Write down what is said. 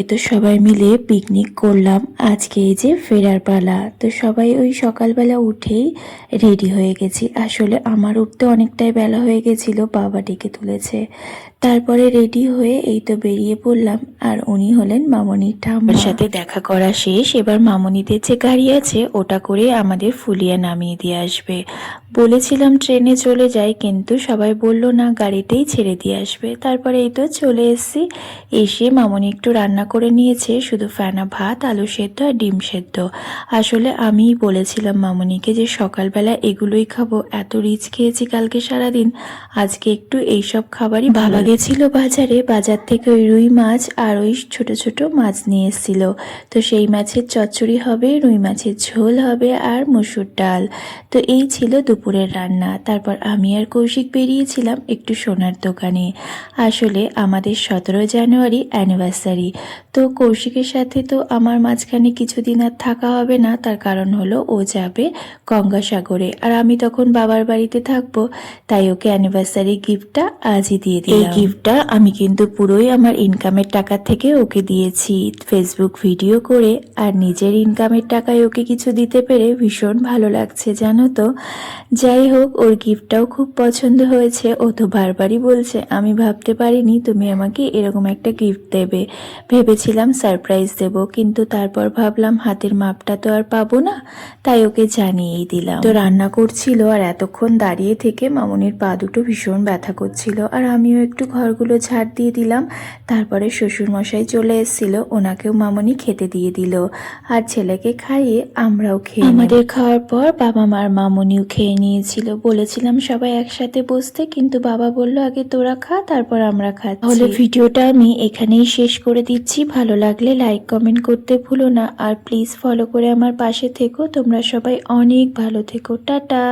তো সবাই মিলে পিকনিক করলাম। আজকে এই যে ফেরার পালা, তো সবাই ওই সকালবেলা উঠেই রেডি হয়ে গেছি। আসলে আমার উঠতে অনেকটাই বেলা হয়ে গেছিল, বাবা ডেকে তুলেছে। তারপরে রেডি হয়ে এই তো বেরিয়ে পড়লাম। আর উনি হলেন মামনির ঠাম্মার সাথে দেখা করা শেষ। এবার মামনিদের যে গাড়ি আছে ওটা করে আমাদের ফুলিয়া নামিয়ে দিয়ে আসবে। বলেছিলাম ট্রেনে চলে যাই, কিন্তু সবাই বলল না, গাড়িতেই ছেড়ে দিয়ে আসবে। তারপরে এই তো চলে এসেছি। এসে মামনি একটু রান্না করে নিয়েছে, শুধু ফেনা ভাত, আলু সেদ্ধ আর ডিম সেদ্ধ। আসলে আমিই বলেছিলাম মামনিকে যে সকালবেলা এগুলোই খাবো, এত রিচ খেয়েছি কালকে সারাদিন, আজকে একটু এইসব খাবারই ভালো গেছিল। বাজার থেকে ওই রুই মাছ আর ওই ছোট ছোট মাছ নিয়ে এসেছিল। তো সেই মাছের চচ্চড়ি হবে, রুই মাছের ঝোল হবে আর মসুর ডাল। তো এই ছিল দুপুরের রান্না। তারপর আমি আর কৌশিক বেরিয়েছিলাম একটু সোনার দোকানে। আসলে আমাদের 17 জানুয়ারি অ্যানিভার্সারি। তো কৌশিকের সাথে তো আমার মাঝখানে কিছুদিন আর থাকা হবে না, তার কারণ হলো ও যাবে গঙ্গাসাগরে, আর আমি তখন বাবার বাড়িতে থাকবো। তাই ওকে অ্যানিভার্সারি গিফটটা আজই দিয়ে দিলাম। এই গিফটটা আমি কিন্তু পুরোই আমার ইনকামের টাকা থেকে ওকে দিয়েছি, ফেসবুক ভিডিও করে। আর নিজের ইনকামের টাকায় ওকে কিছু দিতে পেরে ভীষণ ভালো লাগছে, জানো তো। যাই হোক, ওর গিফটটাও খুব পছন্দ হয়েছে। ও তো বারবারই বলছে, আমি ভাবতে পারিনি তুমি আমাকে এরকম একটা গিফট দেবে। ভেবেছিলাম সারপ্রাইজ দেব, কিন্তু তারপর ভাবলাম হাতের মাপটা তো আর পাবো না, তাই ওকে জানিয়েই দিলাম। তো রান্না করছিল আর এতক্ষণ দাঁড়িয়ে থেকে মামনির পা দুটো ভীষণ ব্যথা করছিল, আর আমিও একটু ঘরগুলো ঝাড় দিয়ে দিলাম। তারপরে শ্বশুরমশাই চলে এসেছিল, ওনাকেও মামনি খেতে দিয়ে দিল। আর ছেলেকে খাইয়ে আমরাও খেয়ে আমাদের খাওয়ার পর বাবা মার মামনিও খেয়ে নিয়েছিল। বলেছিলাম সবাই একসাথে বসতে, কিন্তু বাবা বলল আগে তোরা খা, তারপর আমরা খাচ্ছি। তাহলে ভিডিওটা আমি এখানেই শেষ করে দিচ্ছি। ভালো লাগলে লাইক কমেন্ট করতে ভুলো না, আর প্লিজ ফলো করে আমার পাশে থেকো। তোমরা সবাই অনেক ভালো থেকো। টাটা।